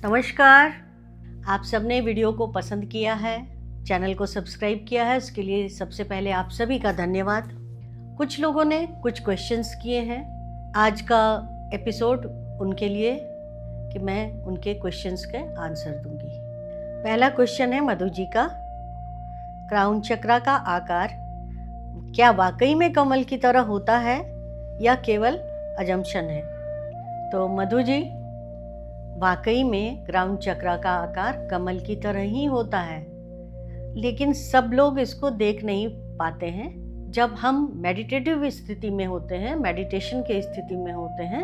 नमस्कार। आप सबने वीडियो को पसंद किया है, चैनल को सब्सक्राइब किया है, उसके लिए सबसे पहले आप सभी का धन्यवाद। कुछ लोगों ने कुछ क्वेश्चंस किए हैं। आज का एपिसोड उनके लिए कि मैं उनके क्वेश्चंस के आंसर दूंगी। पहला क्वेश्चन है मधु जी का, क्राउन चक्रा का आकार क्या वाकई में कमल की तरह होता है या केवल अजम्पशन है? तो मधु जी, वाकई में क्राउन चक्रा का आकार कमल की तरह ही होता है, लेकिन सब लोग इसको देख नहीं पाते हैं। जब हम मेडिटेटिव स्थिति में होते हैं, मेडिटेशन के स्थिति में होते हैं,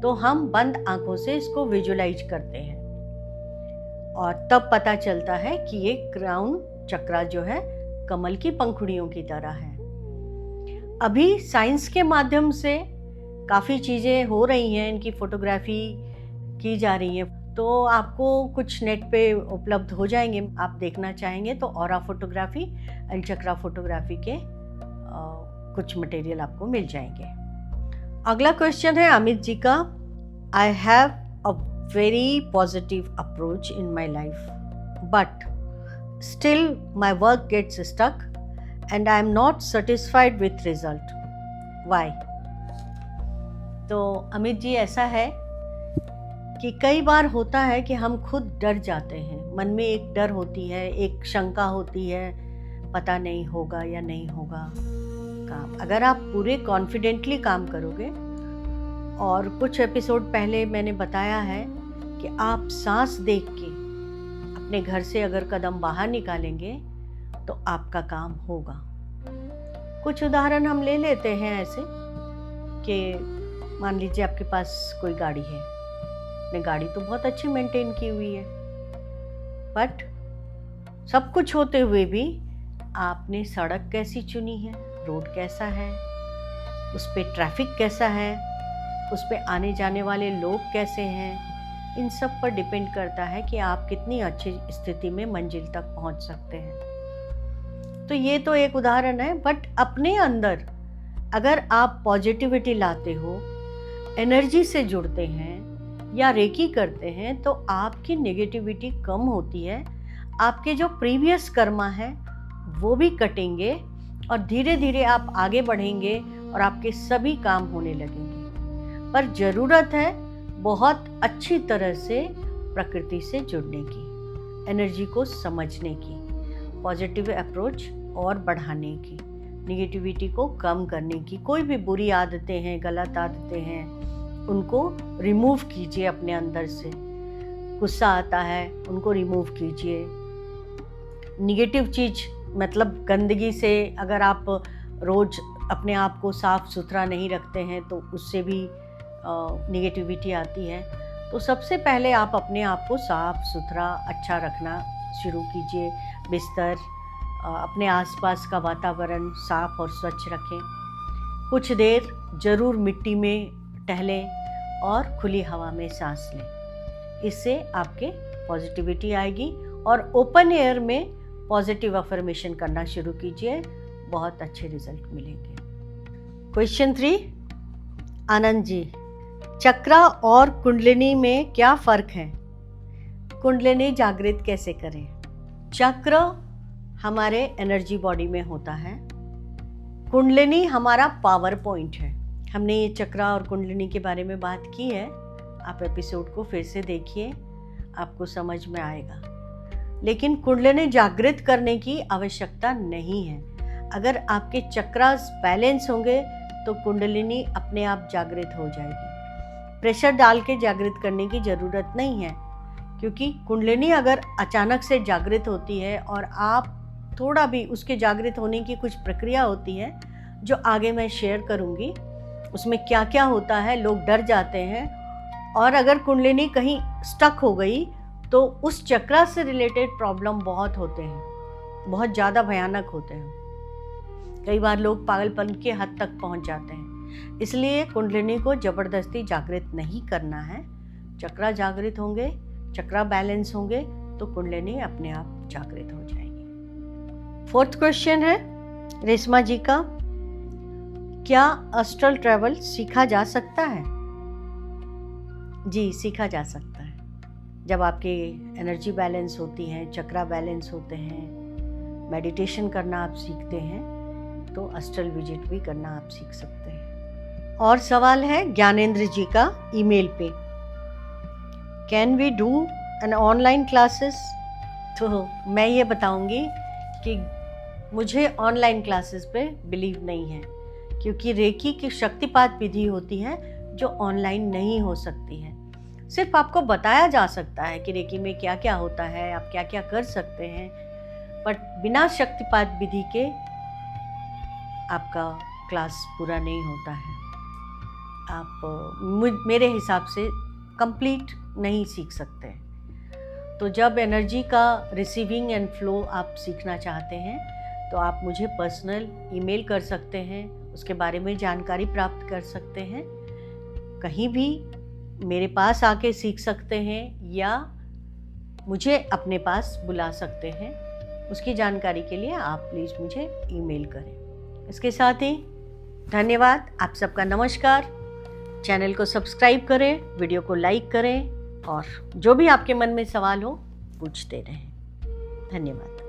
तो हम बंद आंखों से इसको विजुलाइज करते हैं और तब पता चलता है कि ये क्राउन चक्रा जो है कमल की पंखुड़ियों की तरह है। अभी साइंस के माध्यम से काफ़ी चीज़ें हो रही हैं, इनकी फोटोग्राफी की जा रही है, तो आपको कुछ नेट पे उपलब्ध हो जाएंगे। आप देखना चाहेंगे तो ऑरा फोटोग्राफी, एल चक्रा फोटोग्राफी के कुछ मटेरियल आपको मिल जाएंगे। अगला क्वेश्चन है अमित जी का, I have a very positive approach in my life but still my work gets stuck and I am not satisfied with result, why? तो अमित जी, ऐसा है कि कई बार होता है कि हम खुद डर जाते हैं। मन में एक डर होती है, एक शंका होती है, पता नहीं होगा या नहीं होगा काम। अगर आप पूरे कॉन्फिडेंटली काम करोगे, और कुछ एपिसोड पहले मैंने बताया है कि आप सांस देख के अपने घर से अगर कदम बाहर निकालेंगे तो आपका काम होगा। कुछ उदाहरण हम ले लेते हैं ऐसे कि मान लीजिए आपके पास कोई गाड़ी है, आपने गाड़ी तो बहुत अच्छी मेंटेन की हुई है, बट सब कुछ होते हुए भी आपने सड़क कैसी चुनी है, रोड कैसा है, उस पे ट्रैफिक कैसा है, उस पे आने जाने वाले लोग कैसे हैं, इन सब पर डिपेंड करता है कि आप कितनी अच्छी स्थिति में मंजिल तक पहुंच सकते हैं। तो ये तो एक उदाहरण है, बट अपने अंदर अगर आप पॉजिटिविटी लाते हो, एनर्जी से जुड़ते हैं या रेकी करते हैं, तो आपकी नेगेटिविटी कम होती है। आपके जो प्रीवियस कर्मा है वो भी कटेंगे और धीरे धीरे आप आगे बढ़ेंगे और आपके सभी काम होने लगेंगे। पर ज़रूरत है बहुत अच्छी तरह से प्रकृति से जुड़ने की, एनर्जी को समझने की, पॉजिटिव अप्रोच और बढ़ाने की, नेगेटिविटी को कम करने की। कोई भी बुरी आदतें हैं, गलत आदतें हैं, उनको रिमूव कीजिए अपने अंदर से। गुस्सा आता है, उनको रिमूव कीजिए। निगेटिव चीज़ मतलब गंदगी से अगर आप रोज़ अपने आप को साफ़ सुथरा नहीं रखते हैं तो उससे भी निगेटिविटी आती है। तो सबसे पहले आप अपने आप को साफ़ सुथरा अच्छा रखना शुरू कीजिए। बिस्तर, अपने आसपास का वातावरण साफ़ और स्वच्छ रखें। कुछ देर ज़रूर मिट्टी में टहलें और खुली हवा में सांस लें। इससे आपके पॉजिटिविटी आएगी और ओपन एयर में पॉजिटिव अफर्मेशन करना शुरू कीजिए, बहुत अच्छे रिजल्ट मिलेंगे। क्वेश्चन 3, आनंद जी, चक्रा और कुंडलिनी में क्या फ़र्क है? कुंडलिनी जागृत कैसे करें? चक्र हमारे एनर्जी बॉडी में होता है, कुंडलिनी हमारा पावर पॉइंट है। हमने ये चक्रा और कुंडलिनी के बारे में बात की है, आप एपिसोड को फिर से देखिए, आपको समझ में आएगा। लेकिन कुंडलिनी जागृत करने की आवश्यकता नहीं है। अगर आपके चक्रास बैलेंस होंगे तो कुंडलिनी अपने आप जागृत हो जाएगी। प्रेशर डाल के जागृत करने की ज़रूरत नहीं है, क्योंकि कुंडलिनी अगर अचानक से जागृत होती है और आप थोड़ा भी, उसके जागृत होने की कुछ प्रक्रिया होती है जो आगे मैं शेयर करूँगी। उसमें क्या क्या होता है, लोग डर जाते हैं, और अगर कुंडलिनी कहीं स्टक हो गई तो उस चक्रा से रिलेटेड प्रॉब्लम बहुत होते हैं, बहुत ज़्यादा भयानक होते हैं। कई बार लोग पागलपन के हद तक पहुंच जाते हैं। इसलिए कुंडलिनी को ज़बरदस्ती जागृत नहीं करना है। चक्रा जागृत होंगे, चक्रा बैलेंस होंगे तो कुंडलिनी अपने आप जागृत हो जाएगी। 4th क्वेश्चन है रेशमा जी का, क्या एस्ट्रल ट्रैवल सीखा जा सकता है? जी, सीखा जा सकता है। जब आपकी एनर्जी बैलेंस होती है, चक्रा बैलेंस होते हैं, मेडिटेशन करना आप सीखते हैं, तो एस्ट्रल विजिट भी करना आप सीख सकते हैं। और सवाल है ज्ञानेंद्र जी का ईमेल पे, can we do an online classes? तो मैं ये बताऊंगी कि मुझे ऑनलाइन क्लासेस पे बिलीव नहीं है, क्योंकि रेकी की शक्तिपात विधि होती है जो ऑनलाइन नहीं हो सकती है। सिर्फ आपको बताया जा सकता है कि रेकी में क्या क्या होता है, आप क्या क्या कर सकते हैं, बट बिना शक्तिपात विधि के आपका क्लास पूरा नहीं होता है। आप मेरे हिसाब से कंप्लीट नहीं सीख सकते। तो जब एनर्जी का रिसीविंग एंड फ्लो आप सीखना चाहते हैं तो आप मुझे पर्सनल ईमेल कर सकते हैं, उसके बारे में जानकारी प्राप्त कर सकते हैं। कहीं भी मेरे पास आके सीख सकते हैं या मुझे अपने पास बुला सकते हैं। उसकी जानकारी के लिए आप प्लीज़ मुझे ईमेल करें। इसके साथ ही धन्यवाद, आप सबका नमस्कार। चैनल को सब्सक्राइब करें, वीडियो को लाइक करें और जो भी आपके मन में सवाल हो पूछते रहें। धन्यवाद।